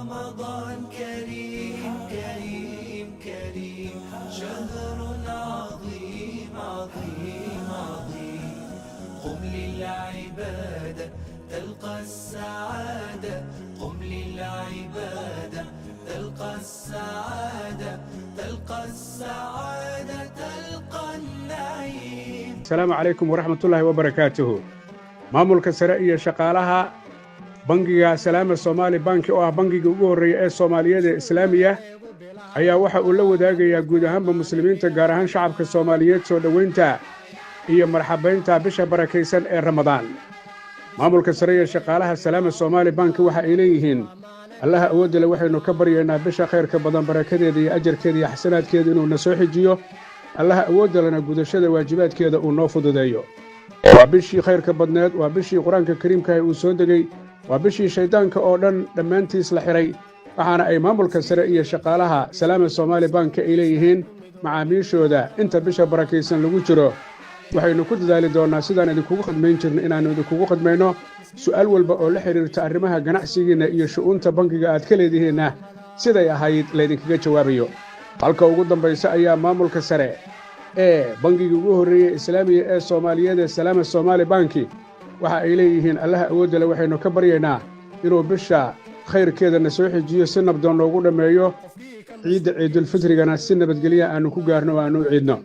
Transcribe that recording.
رمضان كريم كريم كريم شهر عظيم عظيم عظيم قم للعبادة تلقى السعادة قم للعبادة تلقى السعادة تلقى السعادة تلقى النعيم. السلام عليكم ورحمة الله وبركاته. maamulka sare iyo shaqaalaha bangiga salaama Soomaali Bank oo ah bangiga ugu horeeya ee Soomaaliyeed ee Islaamiga ayaa waxa uu la wadaagayaa guud ahaan muslimiinta gaar ahaan shacabka Soomaaliyeed soo dhaweynta iyo marxabeynta bisha barakeysan ee Ramadaan. maamulka sare iyo shaqaalaha salaama Soomaali Bank waxa ay leeyihiin Allah awoodda leh waxaynu ka baryaynaa bisha khayrka badan barakadeeda iyo ajarkeeda iyo xasanaadkeeda inuu na soo xijiyo. Allah awoodda lana gudashada waajibaadkeeda uu noo fududeeyo. waa bishii khayrka badneed waa bishii quraanka kariimka uu soo degay waa bishii shaydaanka oo dhan dhammaantiis la xiray waxaana ay maamulka sare iyo shaqaalaha salaama Soomaali Bank ay leeyihiin macaamiishooda inta bisha barakeysan lagu jiro waxaynu ku dadaali doonaa sidaan idinkugu khidmayn jirno inaanu idinkugu khidmayno su'aal walba oo la xiriirta arrimaha ganacsigiina iyo shu'uunta bankiga aad ka leedihiinna siday ahayd laydinkaga jawaabayo. halka ugu dambaysa ayaa maamulka sare bangiga ugu horeeyay Islaamiga ee Soomaaliyeed ee Salaama Soomaali Bank waxa ay leeyihiin Allah awoodda leh waxaynu ka baryaynaa inuu bisha khayrkeeda na soo xijiyo si nabdoon loogu dhameeyo ciidul fitrigana si nabadgelyo aanu ku gaarno oo aanu ciidno.